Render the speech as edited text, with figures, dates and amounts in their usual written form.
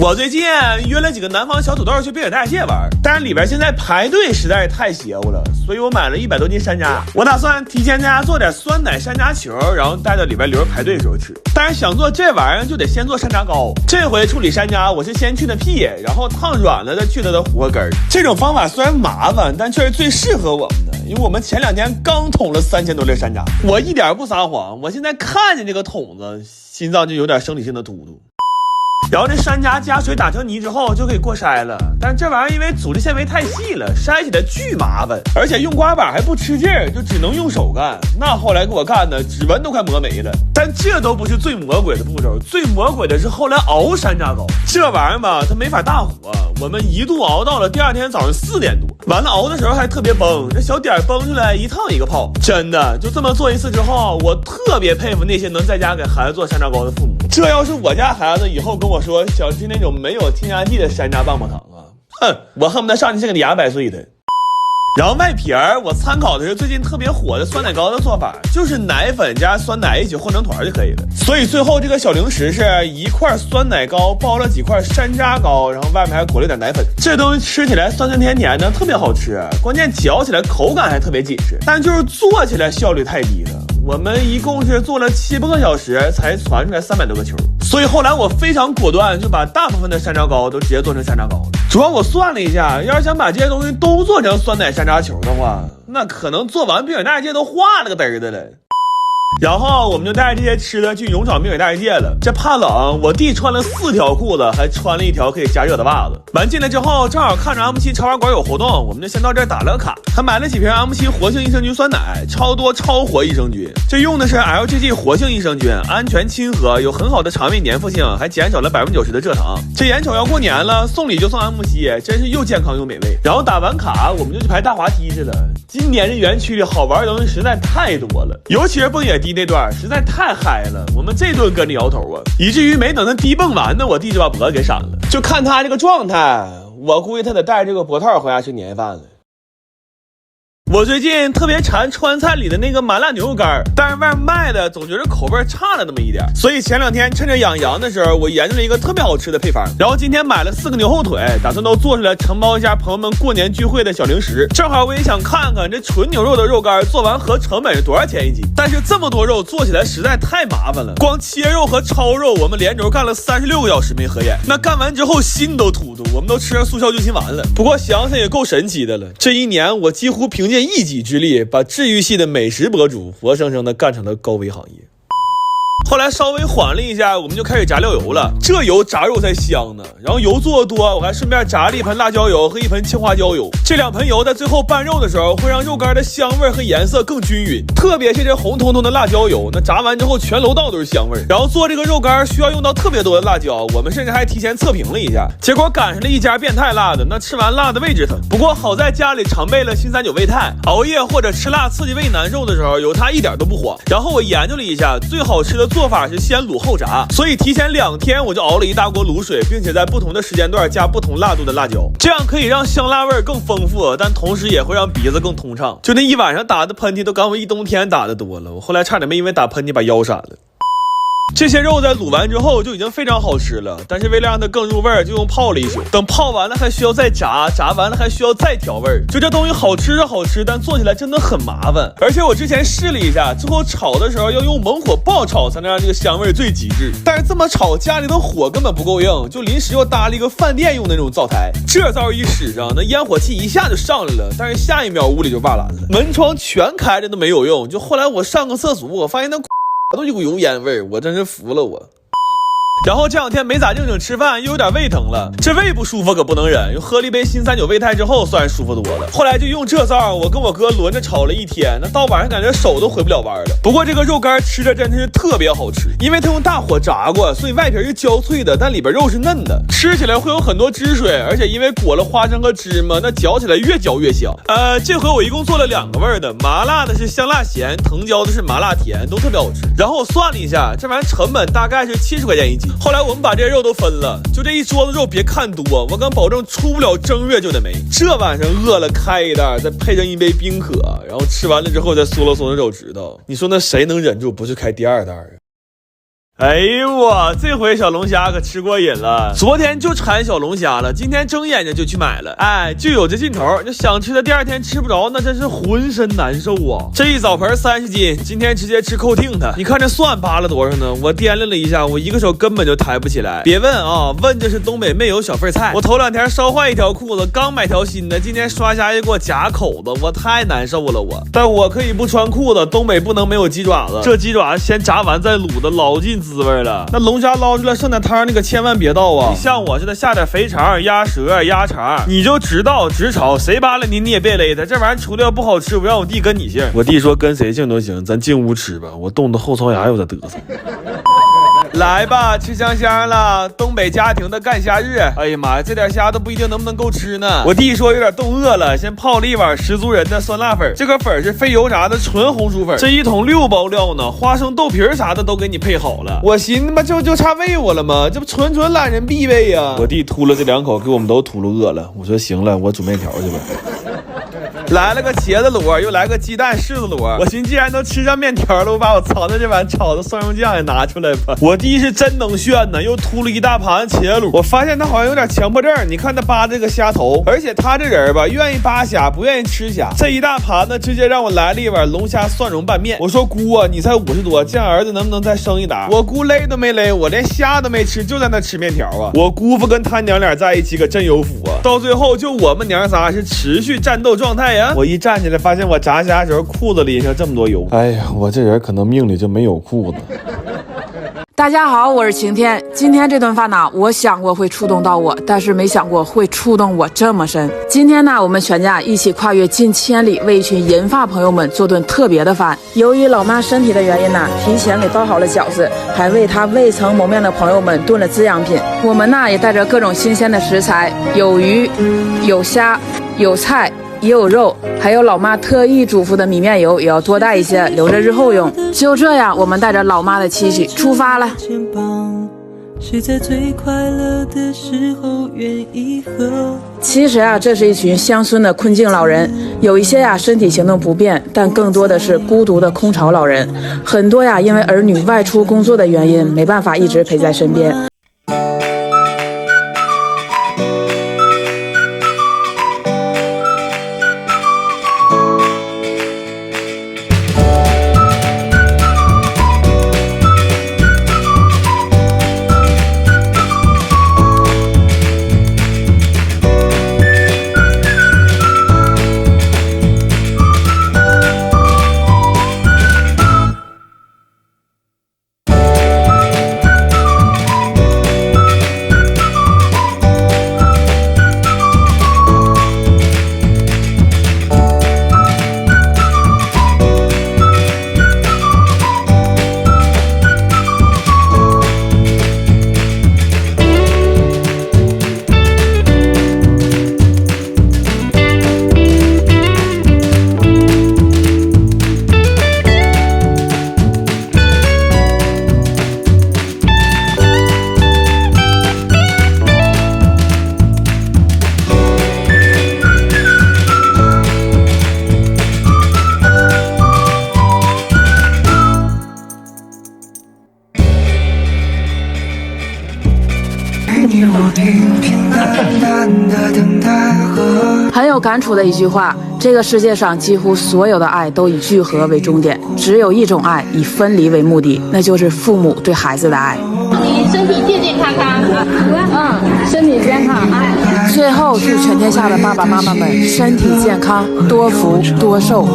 我最近约了几个南方小土豆去滨海大闸蟹玩，但是里边现在排队实在是太邪乎了，所以我买了100多斤山楂。我打算提前在家做点酸奶山楂球，然后带到里边留着排队的时候吃。但是想做这玩意儿就得先做山楂糕。这回处理山楂，我是先去的屁，然后烫软了再去它的核根儿。这种方法虽然麻烦，但却是最适合我们的，因为我们前2天刚捅了3000多粒山楂。我一点不撒谎，我现在看见这个桶子，心脏就有点生理性的突突。然后这山楂加水打成泥之后就可以过筛了，但这玩意儿因为组织纤维太细了，筛起来巨麻烦，而且用刮板还不吃劲儿，就只能用手干。那后来给我干的指纹都快磨没了。但这都不是最魔鬼的步骤，最魔鬼的是后来熬山楂糕。这玩意儿吧，它没法大火，我们一度熬到了第2天早上4点多，完了熬的时候还特别崩，这小点崩出来一趟一个泡。真的就这么做一次之后，我特别佩服那些能在家给孩子做山楂糕的父母。这要是我家孩子以后跟我说想吃那种没有添加剂的山楂棒棒糖啊，哼，我恨不得上去先给你牙掰碎它。然后外皮儿我参考的是最近特别火的酸奶糕的做法，就是奶粉加酸奶一起和成团就可以了。所以最后这个小零食是一块酸奶糕包了几块山楂糕，然后外面还裹了点奶粉。这东西吃起来酸酸甜甜的，特别好吃，关键嚼起来口感还特别紧实，但就是做起来效率太低了。我们一共是做了7、8个小时才传出来300多个球，所以后来我非常果断，就把大部分的山楂糕都直接做成山楂糕了。主要我算了一下，要是想把这些东西都做成酸奶山楂球的话，那可能做完滨海大闸蟹都化了个嘚儿的了。然后我们就带着这些吃的去勇闯滨海大闸蟹了。这怕冷，我弟穿了4条裤子，还穿了1条可以加热的袜子。完进来之后，正好看着 M7 超玩馆有活动，我们就先到这儿打了个卡，还买了几瓶 M7 活性益生菌酸奶，超多超活益生菌。这用的是 LGG 活性益生菌，安全亲和，有很好的肠胃粘附性，还减少了90%的蔗糖。这眼瞅要过年了，送礼就送 M7，真是又健康又美味。然后打完卡，我们就去排大滑梯去了。今年这园区里好玩的东西实在太多了，尤其是蹦野迪那段实在太嗨了，我们这顿跟着摇头啊，以至于没等他低蹦完呢，我弟就把脖子给闪了。就看他这个状态，我估计他得带这个脖套回家吃年夜饭了。我最近特别馋川菜里的那个麻辣牛肉干，但是外面卖的总觉得口味差了那么一点，所以前2天趁着养羊的时候，我研究了一个特别好吃的配方，然后今天买了4个牛后腿，打算都做出来承包一下朋友们过年聚会的小零食。正好我也想看看这纯牛肉的肉干做完合成本是多少钱1斤，但是这么多肉做起来实在太麻烦了，光切肉和焯肉我们连轴干了36个小时没合眼，那干完之后心都突突，我们都吃上速效救心丸了。不过想想也够神奇的了，这1年我几乎凭借一己之力把治愈系的美食博主活生生的干成了高危行业。后来稍微缓了一下，我们就开始炸料油了，这油炸肉才香呢。然后油做的多，我还顺便炸了1盆辣椒油和1盆青花椒油。这2盆油在最后拌肉的时候会让肉干的香味和颜色更均匀，特别是这红彤彤的辣椒油，那炸完之后全楼道都是香味。然后做这个肉干需要用到特别多的辣椒，我们甚至还提前测评了一下，结果赶上了一家变态辣的，那吃完辣的胃直疼。不过好在家里常备了新39胃泰，熬夜或者吃辣刺激胃难受的时候有它一点都不慌。然后我研究了一下，最好吃的做法是先卤后炸，所以提前2天我就熬了一大锅卤水，并且在不同的时间段加不同辣度的辣椒，这样可以让香辣味更丰富，但同时也会让鼻子更通畅。就那一晚上打的喷嚏都赶我一冬天打的多了，我后来差点没因为打喷嚏把腰闪了。这些肉在卤完之后就已经非常好吃了，但是为了让它更入味，就用泡了1宿。等泡完了还需要再炸，炸完了还需要再调味。就这东西好吃是好吃，但做起来真的很麻烦。而且我之前试了一下，最后炒的时候要用猛火爆炒才能让这个香味最极致。但是这么炒家里的火根本不够硬，就临时又搭了一个饭店用的那种灶台。这灶一使上，那烟火气一下就上来了，但是下一秒屋里就瓦蓝了，门窗全开着都没有用。就后来我上个厕所，我发现那都有股油烟味，我真是服了我。然后这2天没咋正经吃饭，又有点胃疼了，这胃不舒服可不能忍，又喝了一杯新39胃泰之后算是舒服多了。后来就用这灶，我跟我哥轮着炒了1天，那到晚上感觉手都回不了弯了。不过这个肉干吃着真的是特别好吃，因为它用大火炸过，所以外皮是焦脆的，但里边肉是嫩的，吃起来会有很多汁水，而且因为裹了花生和芝麻，那嚼起来越嚼越香。这回我一共做了2个味的，麻辣的是香辣咸，藤椒的是麻辣甜，都特别好吃。然后我算了一下，这玩意成本大概是70块钱1斤。后来我们把这些肉都分了，就这一桌子肉别看多，我敢保证出不了正月就得没。这晚上饿了开一袋，再配上一杯冰可，然后吃完了之后再嗦了嗦手指头，你说那谁能忍住不去开第2袋啊？哎呦我，这回小龙虾可吃过瘾了。昨天就馋小龙虾了，今天睁眼睛就去买了。哎，就有这劲头，就想吃的第二天吃不着，那真是浑身难受啊！这一澡盆30斤，今天直接吃扣听它。你看这蒜扒了多少呢？我掂量了一下，我一个手根本就抬不起来。别问啊，问这是东北没有小份菜。我头2天烧坏一条裤子，刚买条新的，今天刷下去给我夹口子，我太难受了我。但我可以不穿裤子，东北不能没有鸡爪子。这鸡爪子先炸完再卤的，老劲滋味了。那龙虾捞出来剩点汤，那个千万别倒啊！你像我似的下点肥肠、鸭舌、鸭肠，你就直倒直炒，谁扒拉你你也别勒他。这玩意儿除了不好吃，我让我弟跟你姓。我弟说跟谁姓都行，咱进屋吃吧。我冻得后槽牙有点嘚瑟。来吧，吃香香了，东北家庭的干虾日。哎呀妈呀，这点虾都不一定能不能够吃呢。我弟说有点冻饿了，先泡了一碗十足人的酸辣粉。这个粉是非油炸的纯红薯粉，这一桶6包料呢，花生豆皮啥的都给你配好了。我寻思吧，就差喂我了吗？这不纯懒人必备呀。我弟吐了这2口，给我们都吐了饿了。我说行了，我煮面条去吧。来了个茄子卤，又来个鸡蛋柿子卤。我寻思既然都吃上面条了，我把我藏的这碗炒的蒜蓉酱也拿出来吧。我弟是真能炫呢，又秃了一大盘茄子卤。我发现他好像有点强迫症，你看他扒这个虾头，而且他这人吧，愿意扒虾，不愿意吃虾。这一大盘呢，直接让我来了一碗龙虾蒜蓉拌面。我说姑啊，你才50多，这样儿子能不能再生一打？我姑勒都没勒，我连虾都没吃，就在那吃面条啊。我姑父跟他娘俩在一起可真有福啊，到最后就我们娘仨是持续战斗状态呀。我一站起来，发现我炸虾的时候裤子里就这么多油。哎呀，我这人可能命里就没有裤子。大家好，我是晴天。今天这顿饭呢，我想过会触动到我，但是没想过会触动我这么深。今天呢，我们全家一起跨越近千里，为一群银发朋友们做顿特别的饭。由于老妈身体的原因呢，提前给包好了饺子，还为她未曾谋面的朋友们炖了滋养品。我们呢，也带着各种新鲜的食材，有鱼、有虾、有菜。也有肉，还有老妈特意嘱咐的米面油也要多带一些，留着日后用。就这样，我们带着老妈的期许出发了。谁在最快乐的时候愿意和？其实啊，这是一群乡村的困境老人，有一些呀身体行动不便，但更多的是孤独的空巢老人。很多呀因为儿女外出工作的原因，没办法一直陪在身边。很有感触的一句话，这个世界上几乎所有的爱都以聚合为终点，只有一种爱以分离为目的，那就是父母对孩子的爱。你身体健健康康，身体健康。最后祝全天下的爸爸妈妈们身体健康，多福多寿。